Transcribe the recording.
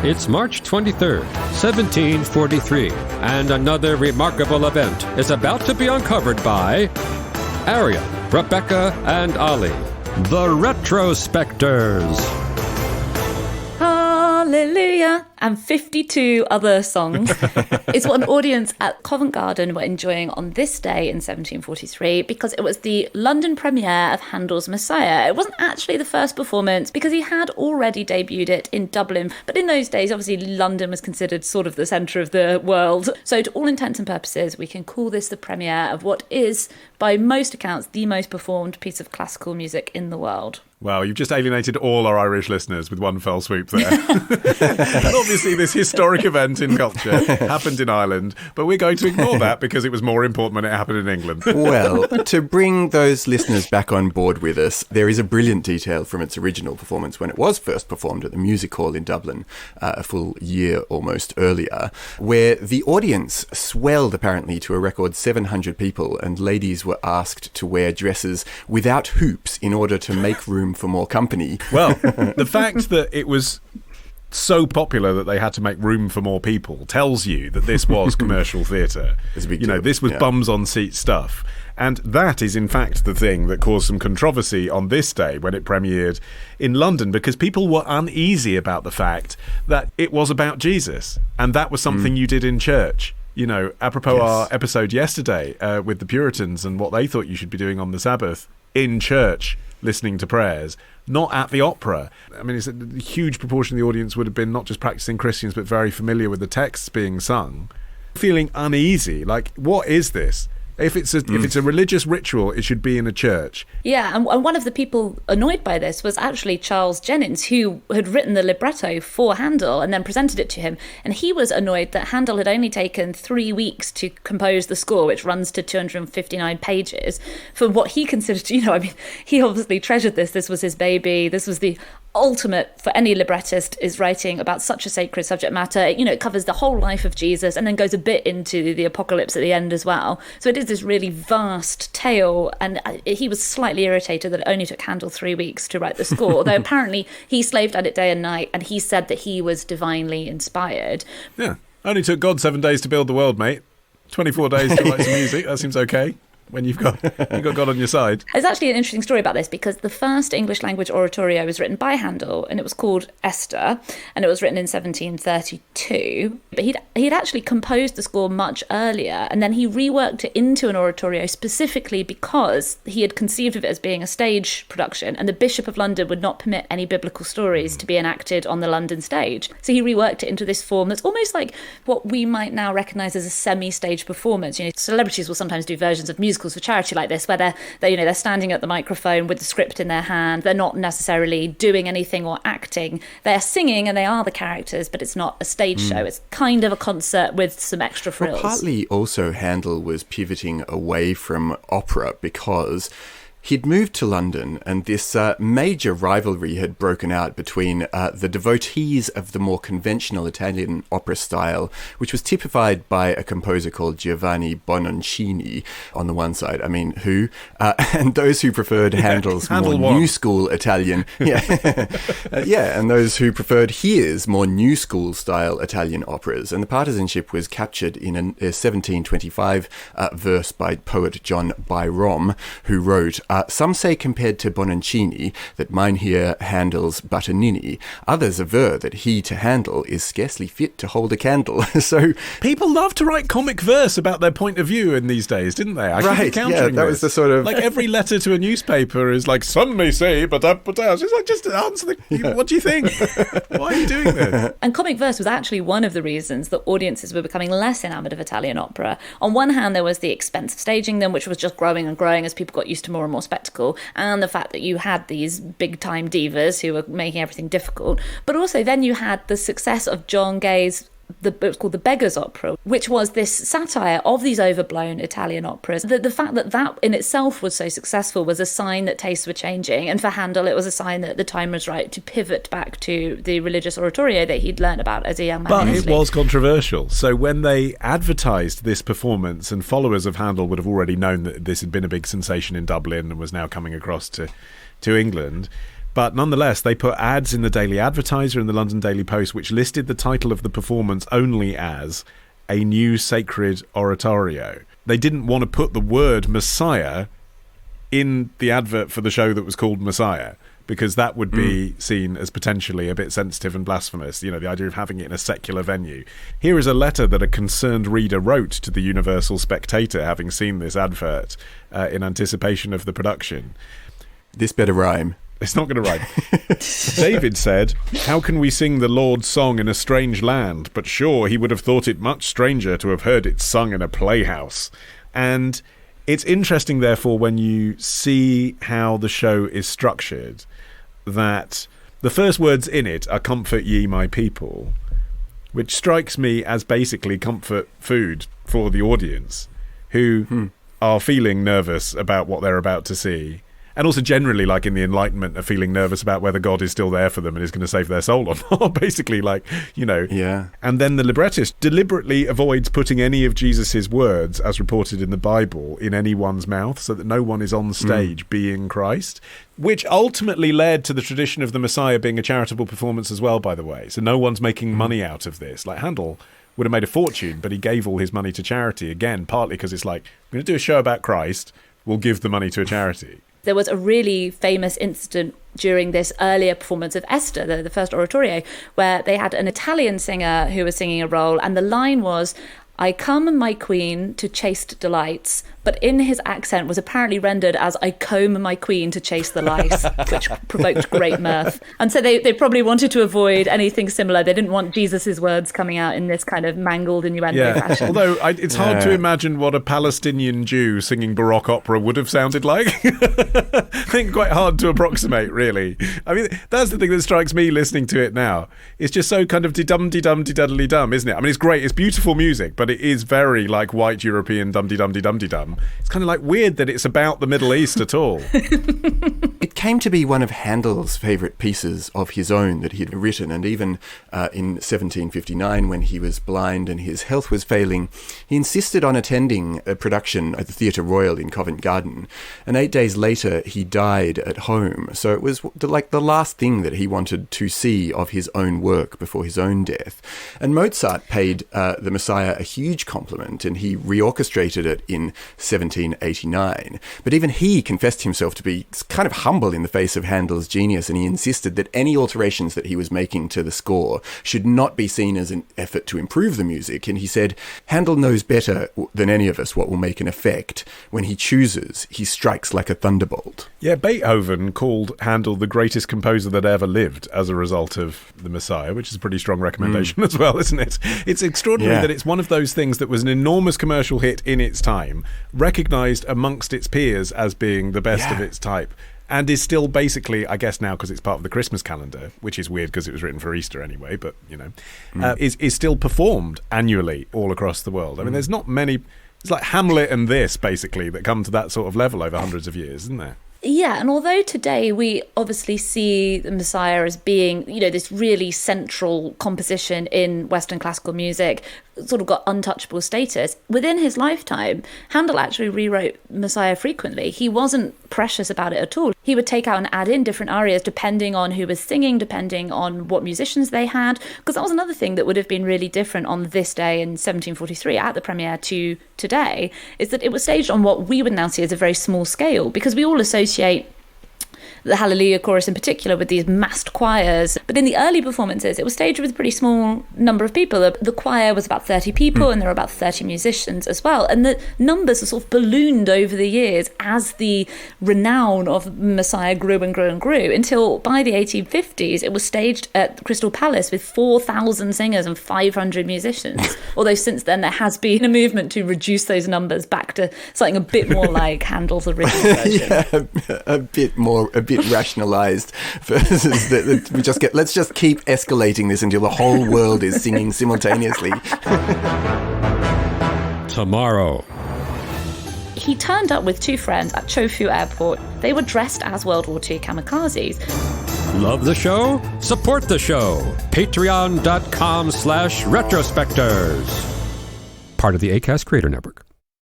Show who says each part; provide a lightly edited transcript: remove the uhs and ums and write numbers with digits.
Speaker 1: It's March 23rd, 1743, and another remarkable event is about to be uncovered by Arion, Rebecca, and Olly, the Retrospectors.
Speaker 2: Hallelujah, and 52 other songs. It's what an audience at Covent Garden were enjoying on this day in 1743 because it was the London premiere of Handel's Messiah. It wasn't actually the first performance because he had already debuted it in Dublin. But in those days, obviously, London was considered sort of the centre of the world. So to all intents and purposes, we can call this the premiere of what is, by most accounts, the most performed piece of classical music in the world.
Speaker 3: Wow, you've just alienated all our Irish listeners with one fell swoop there. And obviously this historic event in culture happened in Ireland, but we're going to ignore that because it was more important when it happened in England.
Speaker 4: Well, to bring those listeners back on board with us, there is a brilliant detail from its original performance when it was first performed at the Music Hall in Dublin, a full year almost earlier, where the audience swelled apparently to a record 700 people, and ladies were asked to wear dresses without hoops in order to make room for more company.
Speaker 3: Well, the fact that it was so popular that they had to make room for more people tells you that this was commercial theatre. This was bums on seat stuff. And that is, in fact, the thing that caused some controversy on this day when it premiered in London, because people were uneasy about the fact that it was about Jesus. And that was something you did in church. Apropos our episode yesterday with the Puritans and what they thought you should be doing on the Sabbath in church, listening to prayers, not at the opera. I mean, it's a huge proportion of the audience would have been not just practicing Christians, but very familiar with the texts being sung, feeling uneasy. Like, what is this? If it's a religious ritual, it should be in a church.
Speaker 2: Yeah, and one of the people annoyed by this was actually Charles Jennens, who had written the libretto for Handel and then presented it to him. And he was annoyed that Handel had only taken 3 weeks to compose the score, which runs to 259 pages, for what he considered, he obviously treasured this. This was his baby. This was the ultimate for any librettist, is writing about such a sacred subject matter. It covers the whole life of Jesus and then goes a bit into the apocalypse at the end as well. So it is this really vast tale, and he was slightly irritated that it only took Handel 3 weeks to write the score, although apparently he slaved at it day and night, and he said that he was divinely inspired.
Speaker 3: Yeah, only took God 7 days to build the world, mate. 24 days to write some music. That seems okay when you've got God on your side.
Speaker 2: There's actually an interesting story about this, because the first English language oratorio was written by Handel, and it was called Esther, and it was written in 1732. But he'd actually composed the score much earlier, and then he reworked it into an oratorio specifically because he had conceived of it as being a stage production, and the Bishop of London would not permit any biblical stories to be enacted on the London stage. So he reworked it into this form that's almost like what we might now recognise as a semi-stage performance. Celebrities will sometimes do versions of musicals for charity like this, where they're standing at the microphone with the script in their hand. They're not necessarily doing anything or acting. They're singing and they are the characters, but it's not a stage show. It's kind of a concert with some extra frills.
Speaker 4: Well, partly also Handel was pivoting away from opera because he'd moved to London, and this major rivalry had broken out between the devotees of the more conventional Italian opera style, which was typified by a composer called Giovanni Bononcini on the one side, and those who preferred Handel's more new school Italian, and those who preferred his more new school style Italian operas. And the partisanship was captured in a 1725 verse by poet John Byrom, who wrote, some say compared to Bononcini that mine hear Handel's Buttonini. Others aver that he to Handel is scarcely fit to hold a candle. So
Speaker 3: people love to write comic verse about their point of view in these days, didn't they?
Speaker 4: That was the sort of
Speaker 3: like every letter to a newspaper is like, some may say, but it's like, just answer what do you think? Why are you doing this?
Speaker 2: And comic verse was actually one of the reasons that audiences were becoming less enamoured of Italian opera. On one hand, there was the expense of staging them, which was just growing and growing as people got used to more and more spectacle, and the fact that you had these big-time divas who were making everything difficult. But also then you had the success of John Gay's it was called The Beggar's Opera, which was this satire of these overblown Italian operas. The fact that in itself was so successful was a sign that tastes were changing, and for Handel it was a sign that the time was right to pivot back to the religious oratorio that he'd learned about as a young man.
Speaker 3: But it was controversial. So when they advertised this performance, and followers of Handel would have already known that this had been a big sensation in Dublin and was now coming across to England, But nonetheless, they put ads in the Daily Advertiser and the London Daily Post, which listed the title of the performance only as A New Sacred Oratorio. They didn't want to put the word Messiah in the advert for the show that was called Messiah, because that would be seen as potentially a bit sensitive and blasphemous, the idea of having it in a secular venue. Here is a letter that a concerned reader wrote to the Universal Spectator, having seen this advert in anticipation of the production.
Speaker 4: This better rhyme.
Speaker 3: It's not going to rhyme. David said, "How can we sing the Lord's song in a strange land? But sure, he would have thought it much stranger to have heard it sung in a playhouse." And it's interesting, therefore, when you see how the show is structured, that the first words in it are "Comfort ye my people," which strikes me as basically comfort food for the audience, who are feeling nervous about what they're about to see. And also generally, like in the Enlightenment, are feeling nervous about whether God is still there for them and is going to save their soul or not. Basically,
Speaker 4: Yeah.
Speaker 3: And then the librettist deliberately avoids putting any of Jesus's words, as reported in the Bible, in anyone's mouth, so that no one is on stage being Christ, which ultimately led to the tradition of the Messiah being a charitable performance as well, by the way. So no one's making money out of this. Like Handel would have made a fortune, but he gave all his money to charity, again, partly because it's like, we're going to do a show about Christ, we'll give the money to a charity.
Speaker 2: There was a really famous incident during this earlier performance of Esther, the first oratorio, where they had an Italian singer who was singing a role, and the line was, "I come, my queen, to chaste delights," but in his accent was apparently rendered as "I comb my queen to chase the lice," which provoked great mirth. And so they probably wanted to avoid anything similar. They didn't want Jesus's words coming out in this kind of mangled innuendo fashion.
Speaker 3: Although it's hard to imagine what a Palestinian Jew singing Baroque opera would have sounded like. I think quite hard to approximate, really. I mean, that's the thing that strikes me listening to it now. It's just so kind of de-dum-de-dum-de-duddly-dum, isn't it? I mean, it's great. It's beautiful music, but it is very like white European dum-de-dum-de-dum-de-dum. It's kind of like weird that it's about the Middle East at all.
Speaker 4: It came to be one of Handel's favourite pieces of his own that he'd written, and even in 1759, when he was blind and his health was failing, he insisted on attending a production at the Theatre Royal in Covent Garden, and 8 days later he died at home. So it was like the last thing that he wanted to see of his own work before his own death. And Mozart paid the Messiah a huge compliment, and he reorchestrated it in 1789. But even he confessed himself to be kind of humble in the face of Handel's genius, and he insisted that any alterations that he was making to the score should not be seen as an effort to improve the music. And he said, "Handel knows better than any of us what will make an effect. When he chooses, he strikes like a thunderbolt."
Speaker 3: Yeah, Beethoven called Handel the greatest composer that ever lived as a result of the Messiah, which is a pretty strong recommendation as well, isn't it? It's extraordinary that it's one of those things that was an enormous commercial hit in its time, recognised amongst its peers as being the best of its type, and is still basically, I guess now because it's part of the Christmas calendar, which is weird because it was written for Easter anyway, but, is still performed annually all across the world. I mean, there's not many... It's like Hamlet and this, basically, that come to that sort of level over hundreds of years, isn't there?
Speaker 2: Yeah, and although today we obviously see the Messiah as being, this really central composition in Western classical music, sort of got untouchable status, within his lifetime, Handel actually rewrote Messiah frequently. He wasn't precious about it at all. He would take out and add in different arias depending on who was singing, depending on what musicians they had, because that was another thing that would have been really different on this day in 1743 at the premiere to today, is that it was staged on what we would now see as a very small scale, because we all associate the Hallelujah chorus in particular with these massed choirs. But in the early performances, it was staged with a pretty small number of people. The choir was about 30 people and there were about 30 musicians as well. And the numbers are sort of ballooned over the years as the renown of Messiah grew and grew and grew, until by the 1850s, it was staged at Crystal Palace with 4,000 singers and 500 musicians. Although since then, there has been a movement to reduce those numbers back to something a bit more like Handel's original version.
Speaker 4: A bit rationalized versus let's just keep escalating this until the whole world is singing simultaneously.
Speaker 1: Tomorrow.
Speaker 2: He turned up with two friends at Chofu Airport. They were dressed as World War II kamikazes.
Speaker 1: Love the show? Support the show. Patreon.com/retrospectors. Part of the Acast Creator Network.